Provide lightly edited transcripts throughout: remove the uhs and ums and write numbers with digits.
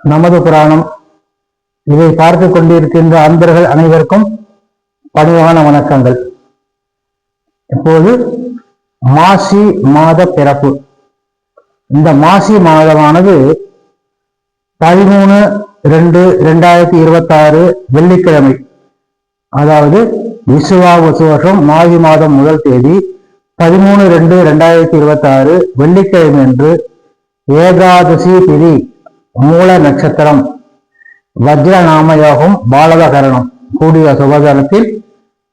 நமது புராணம். இதை பார்த்து கொண்டிருக்கின்ற அன்பர்கள் அனைவருக்கும் பணிவான வணக்கங்கள். இப்போது மாசி மாத பிறப்பு. இந்த மாசி மாதமானது 13/2/2026 வெள்ளிக்கிழமை, அதாவது விசுவாவசு வருஷம் மாசி மாதம் முதல் தேதி 13/2/2026 வெள்ளிக்கிழமை என்று ஏகாதசி திதி, மூல நட்சத்திரம், வஜ்ர நாமயோகம், பாலவகரணம் கூடிய சுபதனத்தில்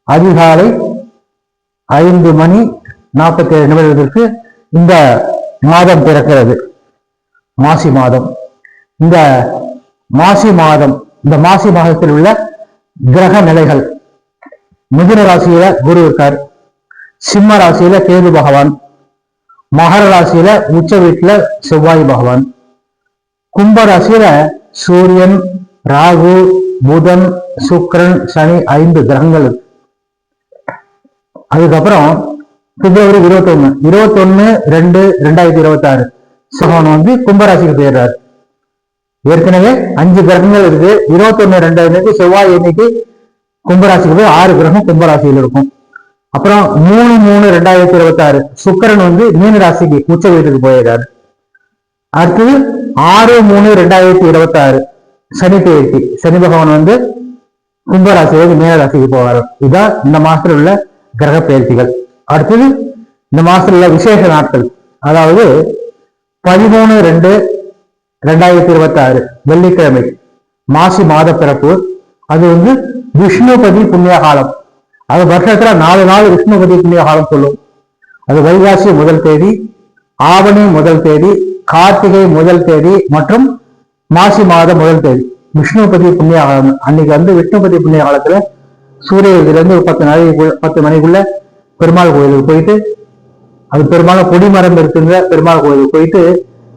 அதிகாலை 5:47 இந்த மாதம் பிறக்கிறது. மாசி மாதம். இந்த மாசி மாதத்தில் உள்ள கிரக நிலைகள்: மிதுன ராசியில குரு இருக்கார், சிம்ம ராசியில கேது பகவான், மகர ராசியில உச்ச வீட்டுல செவ்வாய் பகவான், கும்ப ராசியில சூரியன், ராகு, புதன், சுக்கிரன், சனி 5 கிரகங்கள். அதுக்கப்புறம் பிப்ரவரி 21/2/2026 சகோன் கும்பராசிக்கு போயிடுறாரு. ஏற்கனவே 5 கிரகங்கள் இருக்கு. 21/2 செவ்வாய் இன்னைக்கு கும்பராசிக்கு போய் 6 கிரகம் கும்பராசியில் இருக்கும். அப்புறம் 3/3/2026 சுக்கிரன் மீன ராசிக்கு உச்ச வீட்டுக்கு போயிடுறாரு. அடுத்தது 6/3/2026 சனி பெயர்ச்சி. சனி பகவான் கும்பராசியிலிருந்து மீன ராசிக்கு போவார். இதுதான் இந்த மாசத்துல உள்ள கிரக பயிற்சிகள். அடுத்தது இந்த மாசத்துல உள்ள விசேஷ நாட்கள், அதாவது 13/2/2026 வெள்ளிக்கிழமை மாசி மாத பிறப்பு. அது விஷ்ணுபதி புண்ணிய காலம். அது வருஷத்துல 4 நாள் விஷ்ணுபதி புண்ணிய காலம் சொல்லும். அது வைகாசி முதல் தேதி, ஆவணி முதல் தேதி, கார்த்திகை முதல் தேதி மற்றும் மாசி மாதம் முதல் தேதி விஷ்ணுபதி புண்ணிய காலம். அன்னைக்கு விஷ்ணுபதி புண்ணிய காலத்துல சூரிய இருந்து 10 மணிக்குள்ள பெருமாள் கோயிலுக்கு போயிட்டு, அது பெருமாள் கொடிமரம் இருக்குங்க பெருமாள் கோயிலுக்கு போயிட்டு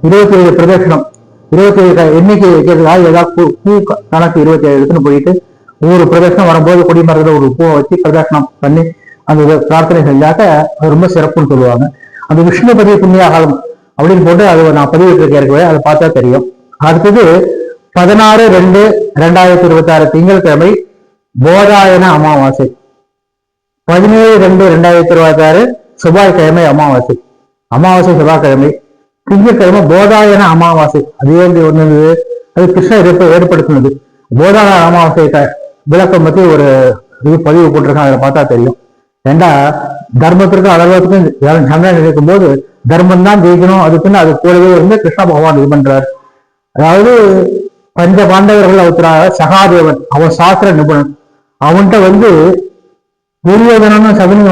27 பிரதட்சணம், 27 எண்ணிக்கை ஏதாவது பூ கணக்கு 27 போயிட்டு ஒவ்வொரு பிரதட்சணம் வரும்போது கொடிமரத்துல ஒரு பூவை வச்சு பிரதட்சணம் பண்ணி அந்த பிரார்த்தனை செஞ்சாக்க அது ரொம்ப சிறப்புன்னு சொல்லுவாங்க. அந்த விஷ்ணுபதி புண்ணிய காலம் அப்படின்னு போட்டு அதை நான் பதிவிட்டிருக்கேன், அதை பார்த்தா தெரியும். அடுத்தது 16/2/2026 திங்கட்கிழமை போதாயன அமாவாசை. 17/2/2026 செவ்வாய்க்கிழமை அமாவாசை. அமாவாசை செவ்வாய்க்கிழமை. திங்கட்கிழமை போதாயன அமாவாசை. அது அது கிருஷ்ணர் ஏற்படுத்தினது. போதாயன அமாவாசை விளக்கம் பத்தி ஒரு பதிவு போட்டிருக்காங்க, அதில் பார்த்தா தெரியும். ஏண்டா தர்மத்திற்கும் அதர்மத்துக்கும் சண்டை இருக்கும் போது தர்மம் தான் ஜெயிக்கணும், அதுக்குன்னு அது கூடவே கிருஷ்ண பகவான் இது பண்றார். அதாவது பஞ்ச பாண்டவர்கள் ஒருத்தராக சகாதேவன், அவன் சாஸ்திர நிபுணன். அவன்கிட்ட துரியோதனன் சகுனி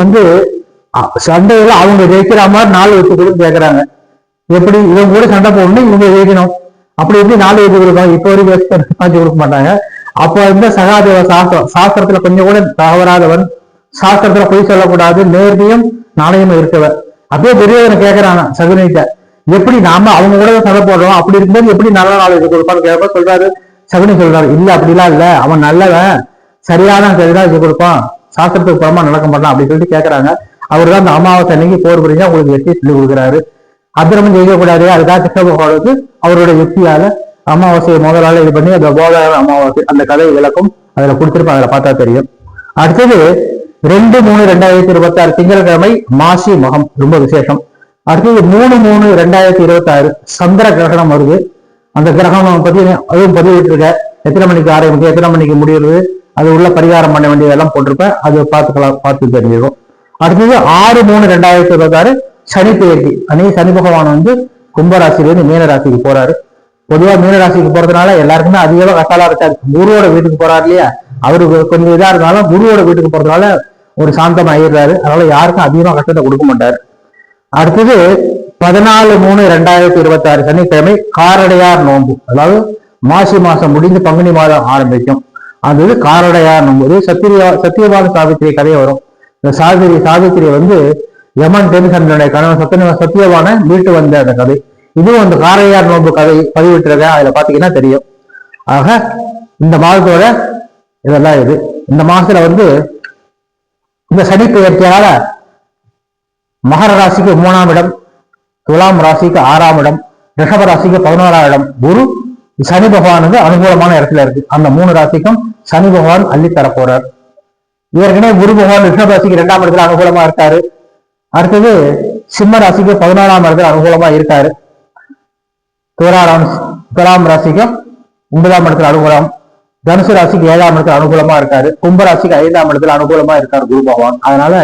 சண்டையில அவங்க ஜெயிக்கிற மாதிரி 4 வச்சு கூட கேட்கறாங்க. எப்படி இவங்க கூட சண்டை போடணும், இவங்க ஜெயிக்கணும், அப்படி எப்படி 4 வச்சு கொடுப்பாங்க? இப்போ வரைக்கும் கொடுக்க மாட்டாங்க. அப்போ சகாதேவ சாஸ்திரத்துல கொஞ்சம் கூட தவறாதவன், சாஸ்திரத்துல பொய் சொல்லக்கூடாது, நேர்மையும் நாணயமும் இருக்கவன். அப்படியே துரியோதனை கேட்கறாங்க சகுனிட்ட, எப்படி நாம அவங்க கூட சண்டை போடுறோம், அப்படி இருக்கும்போது எப்படி நல்ல 4 வச்சு கொடுப்பான்னு கேட்க சொல்றாரு. சகுனி சொல்றாரு, இல்ல அப்படிலாம் இல்ல, அவன் நல்லவன், சரிதான் வச்சு கொடுப்பான், சாஸ்திரத்துக்கு புறமா நடக்க மாட்டான் அப்படின்னு சொல்லிட்டு கேட்கறாங்க. அவர் தான் அந்த அமாவாசை அன்னைக்கு போர் புரிஞ்சா உங்களுக்கு வெற்றி சொல்லி கொடுக்குறாரு. அத்திரமும் ஜெயிக்கக்கூடாது, அதுக்காக கிருஷ்ண பகவானுக்கு அவருடைய யுக்தியால அமாவாசையை முதலாள இது பண்ணி அந்த போதாயன அமாவாசை அந்த கதை விளக்கம் அதுல கொடுத்திருப்பாங்க, அதில் பார்த்தா தெரியும். அடுத்தது 2/3/2026 திங்கட்கிழமை மாசி மகம், ரொம்ப விசேஷம். அடுத்தது 3/3/2026 சந்திர கிரகணம் வருது. அந்த கிரகணம் பத்தி அதுவும் பதிவிட்டு இருக்க, எத்தனை மணிக்கு ஆரம்பிக்கும், எத்தனை மணிக்கு முடியுது, அது உள்ள பரிகாரம் பண்ண வேண்டியதெல்லாம் போட்டிருப்பேன், அது பார்த்து தெரிஞ்சிடும். அடுத்தது 6/3/2026 சனி பெயர்ச்சி. அன்னைக்கு சனி பகவான் கும்பராசியிலிருந்து மீன ராசிக்கு போறாரு. பொதுவா மீன ராசிக்கு போறதுனால எல்லாருக்குமே அதிகமா கஷ்டமா இருக்காது. குருவோட வீட்டுக்கு போறாரு இல்லையா, அவருக்கு கொஞ்சம் இதா இருந்தாலும் குருவோட வீட்டுக்கு போறதுனால ஒரு சாந்தம் ஆயிடுறாரு. அதனால யாருக்கும் அதிகமா கஷ்டத்தை கொடுக்க மாட்டாரு. அடுத்தது 14/3/2026 சனிக்கிழமை காரடையார் நோன்பு. அதாவது மாசி மாசம் முடிந்து பங்குனி மாதம் ஆரம்பிக்கும். அது காரடையார் நோன்பு. சத்தியவான சாவித்திரி கதையை வரும். இந்த சாவித்திரி யமன் டென்ஷனுடைய கணவன் சத்தியவான மீட்டு வந்த அந்த கதை. இதுவும் அந்த காரையார் நோன்பு கதை பதிவிட்டிருக்கேன், அதுல பாத்தீங்கன்னா தெரியும். ஆக இந்த மாதத்தோட இதெல்லாம் இது. இந்த மாசத்துல இந்த சனி பெயர்ச்சியால மகர ராசிக்கு 3ஆம் இடம், துலாம் ராசிக்கு 6ஆம் இடம், ரிஷப ராசிக்கு 11ஆம் இடம், குரு சனி பகவான் வந்து அனுகூலமான இடத்துல இருக்கு. அந்த 3 ராசிக்கும் சனி பகவான் அள்ளி தர போறார். ஏற்கனவே குரு பகவான் ரிஷப ராசிக்கு 2ஆம் இடத்துல அனுகூலமா இருக்காரு. அடுத்தது சிம்ம ராசிக்கு 14ஆம் இடத்துல அனுகூலமா இருக்காரு. துலாம் ராசிக்கு 9ஆம் இடத்துல அனுகூலம், தனுசு ராசிக்கு 7ஆம் இடத்துல அனுகூலமா இருக்காரு, கும்ப ராசிக்கு 5ஆம் இடத்துல அனுகூலமா இருக்காரு குரு பகவான். அதனால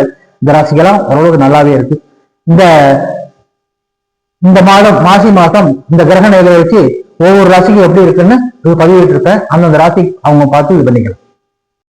இந்த ராசிக்கெல்லாம் ஓரளவுக்கு நல்லாவே இருக்கு. இந்த மாசி மாசம் இந்த கிரக நிலையை வச்சு ஒவ்வொரு ராசிக்கும் எப்படி இருக்குன்னு பதிவிட்டு இருப்பேன். அந்தந்த ராசி அவங்க பார்த்து இது பண்ணிக்கலாம்.